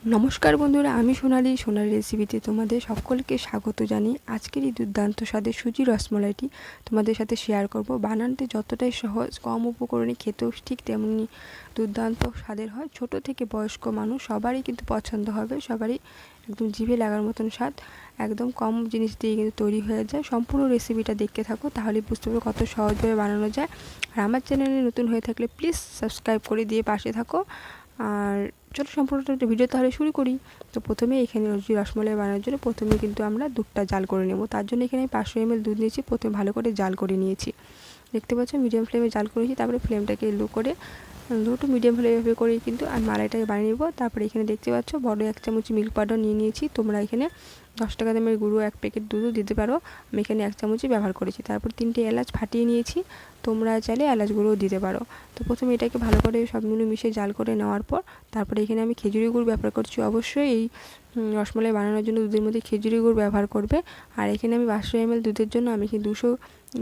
নমস্কার বন্ধুরা, আমি সোনালি রেসিপিতে তোমাদের সকলকে স্বাগত জানিয়ে আজকের এই দুর্দান্ত স্বাদের সুজি রসমলাইটি তোমাদের সাথে শেয়ার করব। বানাতে যতটাই সহজ, কম উপকরণে খেতেও ঠিক তেমনি দুর্দান্ত স্বাদের হয়। ছোট থেকে বয়স্ক মানুষ সবারই কিন্তু পছন্দ হবে, সবারই একদম জিভে লাগার মতন স্বাদ, একদম কম জিনিস দিয়ে কিন্তু তৈরি হয়ে যায়। সম্পূর্ণ রেসিপিটা দেখতে থাকো, তাহলে বুঝতে পারবে কত সহজভাবে বানানো যায়। আর আমার চ্যানেলে নতুন হয়ে থাকলে প্লিজ সাবস্ক্রাইব করে দিয়ে পাশে থাকো। আর চলো সম্পূর্ণ একটা ভিডিও তাহলে শুরু করি। তো প্রথমে এখানে রসমালাই বানানোর জন্য প্রথমে কিন্তু আমরা দুধটা জাল করে নেব। তার জন্য এখানে 500 ml দুধ নিয়েছি, প্রথমে ভালো করে জাল করে নিয়েছি। দেখতে পাচ্ছ মিডিয়াম ফ্লেমে জাল করেছি, তারপরে ফ্লেমটাকে লো টু মিডিয়াম ফ্লেমে করে কিন্তু আমি মালাইটাকে বানিয়ে নেব। তারপরে এখানে দেখতে পাচ্ছ বড় 1 চামচ মিল্ক পাউডার নিয়ে নিয়েছি। তোমরা এখানে 10 টাকা দামের গুঁড়ো 1 প্যাকেট দুধও দিতে পারো, আমি এখানে 1 চামচই ব্যবহার করেছি। তারপর 3টে এলাচ ফাটিয়ে নিয়েছি, তোমরা চাইলে এলাচ গুঁড়োও দিতে পারো। তো প্রথমে এটাকে ভালো করে সবগুলো মিশিয়ে জাল করে নেওয়ার পর তারপরে এখানে আমি খেজুরি গুড় ব্যবহার করছি। অবশ্যই এই রসমালাই বানানোর জন্য দুধের মধ্যে খেজুরি গুড় ব্যবহার করবে। আর এখানে আমি 500 ml দুধের জন্য আমি 200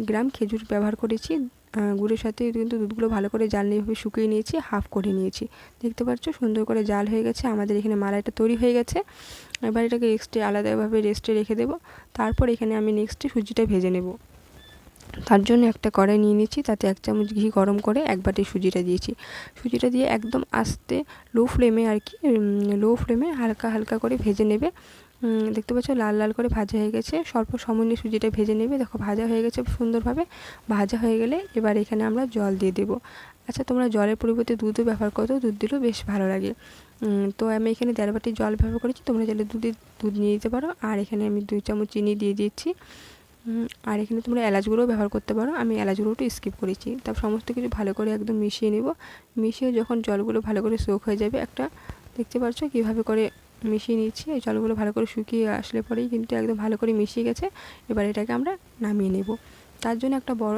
গ্রাম খেজুর ব্যবহার করেছি। গুড়ের সাথে কিন্তু দুধগুলো ভালো করে জাল নিয়ে শুকিয়ে নিয়েছি, হাফ করে নিয়েছি। দেখতে পাচ্ছ সুন্দর করে জাল হয়ে গেছে, আমাদের এখানে মালাইটা তৈরি হয়ে গেছে। এবার এটাকে আলাদাভাবে রেস্টে রেখে দেবো। তারপর এখানে আমি সুজিটা ভেজে নেব। তার জন্য একটা কড়াই নিয়ে নিয়েছি, তাতে 1 চামচ ঘি গরম করে 1 বাটি সুজিটা দিয়েছি। সুজিটা দিয়ে একদম আস্তে লো ফ্লেমে লো ফ্লেমে হালকা হালকা করে ভেজে নেবে। দেখতে পাচ্ছ লাল লাল করে ভাজা হয়ে গেছে। স্বল্প সময় নিয়ে সুজিটা ভেজে নেবে। দেখো ভাজা হয়ে গেছে সুন্দরভাবে। ভাজা হয়ে গেলে এবার এখানে আমরা জল দিয়ে দেবো। আচ্ছা, তোমরা জলের পরিবর্তে দুধও ব্যবহার করো, দুধ দিলেও বেশ ভালো লাগে। তো আমি এখানে 1.5 বাটি জল ব্যবহার করেছি, তোমরা চাইলে দুধ নিয়ে নিতে পারো। আর এখানে আমি 2 চামচ চিনি দিয়ে দিচ্ছি। আর এখানে তোমরা এলাচ গুঁড়োও ব্যবহার করতে পারো, আমি এলাচ গুঁড়োটা স্কিপ করেছি। তারপর সমস্ত কিছু ভালো করে একদম মিশিয়ে নেব। মিশিয়ে যখন জলগুলো ভালো করে সোক হয়ে যাবে, দেখতে পাচ্ছ কীভাবে করে মিশিয়ে নিচ্ছি। এই জলগুলো ভালো করে শুকিয়ে আসলে পরেই কিন্তু একদম ভালো করে মিশিয়ে গেছে। এবার এটাকে আমরা নামিয়ে নেব। তার জন্য একটা বড়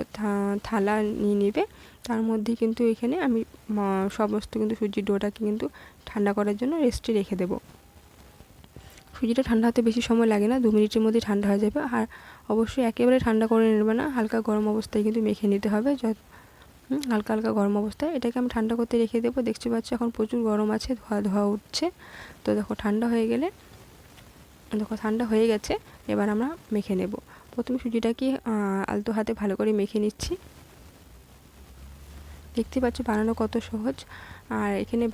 থালা নিয়ে নেবে। তার মধ্যে কিন্তু এখানে আমি সমস্ত কিন্তু সুজির ডোটাকে কিন্তু ঠান্ডা করার জন্য রেস্টে রেখে দেবো। সুজিটা ঠান্ডা হতে বেশি সময় লাগে না, 2 মিনিটের মধ্যে ঠান্ডা হয়ে যাবে। আর অবশ্যই একেবারে ঠান্ডা করে নেবে না, হালকা গরম অবস্থায় কিন্তু মেখে নিতে হবে। হালকা হালকা গরম অবস্থায় এটাকে আমি ঠান্ডা করতে রেখে দেবো। দেখতে পাচ্ছ এখন প্রচুর গরম আছে, ধোয়া ধোয়া উঠছে। তো দেখো ঠান্ডা হয়ে গেছে। এবার আমরা মেখে নেব। প্রথমে সুজিটাকে আলতো হাতে ভালো করে মেখে নিচ্ছি। দেখতে পাচ্ছ বানানো কত সহজ। আর এখানে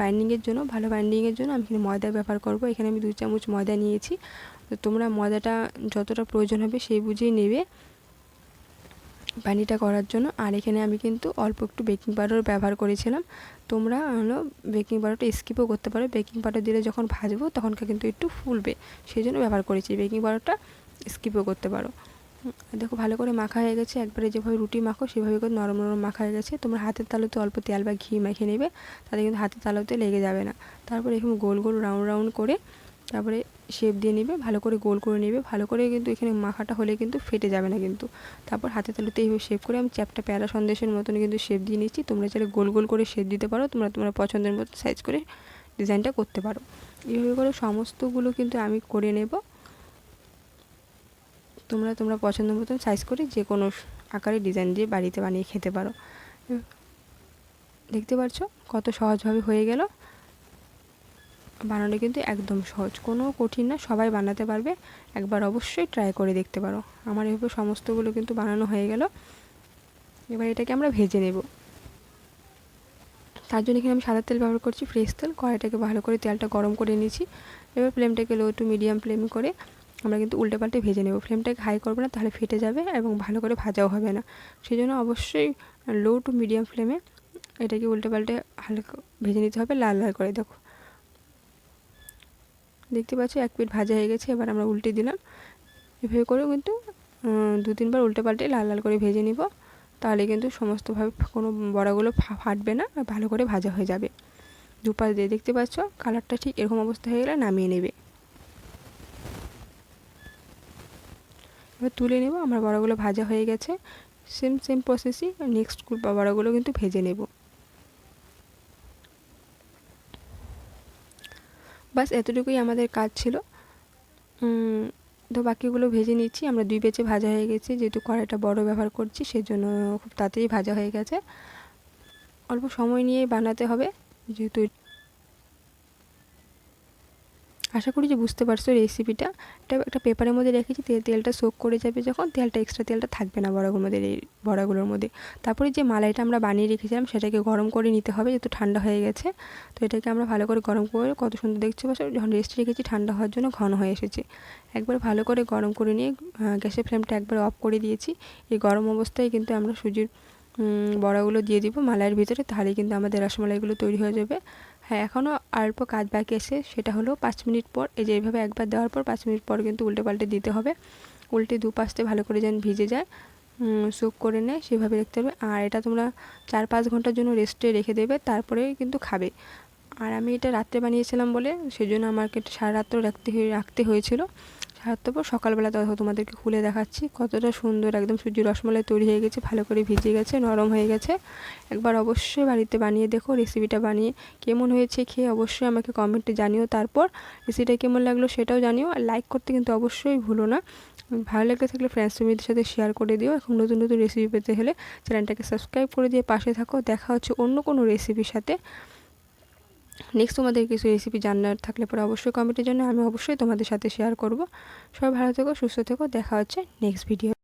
ভালো বাইন্ডিংয়ের জন্য আমি এখানে ময়দা ব্যবহার করব। এখানে আমি 2 চামচ ময়দা নিয়েছি। তো তোমরা ময়দাটা যতটা প্রয়োজন হবে সেই বুঝেই নেবে পানিটা করার জন্য। আর এখানে আমি কিন্তু অল্প একটু বেকিং পাউডার ব্যবহার করেছিলাম। তোমরা বেকিং পাউডারটা স্কিপও করতে পারো। বেকিং পাউডার দিলে যখন ভাজবো তখনকার কিন্তু একটু ফুলবে, সেই জন্য ব্যবহার করেছি। বেকিং পাউডারটা স্কিপও করতে পারো। দেখো ভালো করে মাখা হয়ে গেছে, একবারে যেভাবে রুটি মাখো সেভাবে করে নরম নরম মাখা হয়ে গেছে। তোমরা হাতের তালুতে অল্প তেল বা ঘি মেখে নেবে, তাতে কিন্তু হাতের তালুতে লেগে যাবে না। তারপরে এরকম গোল গোল রাউন্ড করে তারপরে শেপ দিয়ে নেবে, ভালো করে গোল করে নেবে। ভালো করে কিন্তু এখানে মাখাটা হলে কিন্তু ফেটে যাবে না কিন্তু। তারপর হাতের তালুতে এইভাবে শেপ করে আমি চ্যাপটা প্যারা সন্দেশের মতন কিন্তু শেপ দিয়ে নিচ্ছি। তোমরা চাইলে গোল গোল করে শেপ দিতে পারো, তোমরা পছন্দের মতো সাইজ করে ডিজাইনটা করতে পারো। এইভাবে করে সমস্তগুলো কিন্তু আমি করে নেব। তোমরা পছন্দ মতন সাইজ করে যে কোনো আকারে ডিজাইন দিয়ে বাড়িতে বানিয়ে খেতে পারো। দেখতে পাচ্ছ কত সহজভাবে হয়ে গেল। বানানো কিন্তু একদম সহজ, কোনো কঠিন না, সবাই বানাতে পারবে। একবার অবশ্যই ট্রাই করে দেখতে পারো। আমার এভাবে সমস্তগুলো কিন্তু বানানো হয়ে গেল। এবার এটাকে আমরা ভেজে নেব। তার জন্য এখানে আমি সাদা তেল ব্যবহার করছি, ফ্রেশ তেল। কড়াইটাকে ভালো করে তেলটা গরম করে নিয়েছি। এবার ফ্লেমটাকে লো টু মিডিয়াম ফ্লেম করে আমরা কিন্তু উল্টে পাল্টে ভেজে নেব। ফ্লেমটাকে হাই করবো না, তাহলে ফেটে যাবে এবং ভালো করে ভাজাও হবে না। সেই জন্য অবশ্যই লো টু মিডিয়াম ফ্লেমে এটাকে উল্টে পাল্টে হালকা ভেজে নিতে হবে, লাল লাল করে। দেখতে পাচ্ছ 1 পিঠ ভাজা হয়ে গেছে। এবার আমরা উল্টে দিলাম। এভাবে করেও কিন্তু 2-3 বার উল্টে পাল্টে লাল লাল করে ভেজে নিব, তাহলে কিন্তু সমস্তভাবে কোনো বড়াগুলো ফাটবে না, ভালো করে ভাজা হয়ে যাবে। দুপাশ দিয়ে দেখতে পাচ্ছ কালারটা ঠিক এরকম অবস্থা হয়ে গেলে নামিয়ে নেবে। এবার তুলে নেব। আমার বড়াগুলো ভাজা হয়ে গেছে। সেম প্রসেসই নেক্সট বড়াগুলো কিন্তু ভেজে নেব। বাস এতটুকুই আমাদের কাজ ছিল। তো বাকিগুলো ভেজে নিচ্ছি। আমরা 2 ব্যাচে ভাজা হয়ে গেছে, যেহেতু কড়াইটা বড় ব্যবহার করছি সেজন্য খুব তাড়াতাড়ি ভাজা হয়ে গেছে। অল্প সময় নিয়ে বানাতে হবে, যেহেতু আশা করি যে বুঝতে পারছো রেসিপিটা। এটা একটা পেপারের মধ্যে রেখেছি, তেলটা সোক করে যাবে যখন, এক্সট্রা তেলটা থাকবে না বড়াগুলোর মধ্যে, এই বড়াগুলোর মধ্যে। তারপরে যে মালাইটা আমরা বানিয়ে রেখেছিলাম সেটাকে গরম করে নিতে হবে, যেহেতু ঠান্ডা হয়ে গেছে। তো এটাকে আমরা ভালো করে গরম করে, কত সুন্দর দেখছো পাশে, যখন রেস্ট রেখেছি ঠান্ডা হওয়ার জন্য ঘন হয়ে এসেছে। একবার ভালো করে গরম করে নিয়ে গ্যাসের ফ্লেমটা একবার অফ করে দিয়েছি। এই গরম অবস্থায় কিন্তু আমরা সুজির বড়াগুলো দিয়ে দিব মালাইয়ের ভিতরে, তাহলেই কিন্তু আমাদের রসমালাইগুলো তৈরি হয়ে যাবে। হ্যাঁ, এখনও অল্প কাজ বাকি আছে, সেটা হলো 5 মিনিট পর, এই যে এইভাবে একবার দেওয়ার পর 5 মিনিট পর কিন্তু উল্টে পাল্টে দিতে হবে। উল্টে দুপাশে ভালো করে যেন ভিজে যায়, সোক করে নেয়, সেভাবে রাখতে হবে। আর এটা তোমরা 4-5 ঘন্টার জন্য রেস্টে রেখে দেবে, তারপরে কিন্তু খাবে। আর আমি এটা রাত্রে বানিয়েছিলাম বলে সেজন্য আমাকে সারা রাত্রেও রাখতে হয়েছিল। তারপর সকালবেলা তোমাদেরকে খুলে দেখাচ্ছি কতটা সুন্দর একদম সুজির রসমালাই তৈরি হয়ে গেছে, ভালো করে ভিজে গেছে, নরম হয়ে গেছে। একবার অবশ্যই বাড়িতে বানিয়ে দেখো, রেসিপিটা বানিয়ে কেমন হয়েছে খেয়ে অবশ্যই আমাকে কমেন্টে জানিও। তারপর রেসিপিটা কেমন লাগলো সেটাও জানিও, আর লাইক করতে কিন্তু অবশ্যই ভুলো না। ভালো লাগলে থাকলে ফ্রেন্ডস ফ্যামিলিদের সাথে শেয়ার করে দিও। এখন নতুন নতুন রেসিপি পেতে হলে চ্যানেলটাকে সাবস্ক্রাইব করে দিয়ে পাশে থাকো। দেখা হচ্ছে অন্য কোনো রেসিপির সাথে। নেক্সট তোমাদের কিছু রেসিপি জানার থাকলে পরে অবশ্যই কমেন্টের জন্য আমি অবশ্যই তোমাদের সাথে শেয়ার করব। সবাই ভালো থেকো, সুস্থ থেকো, দেখা হচ্ছে নেক্সট ভিডিও।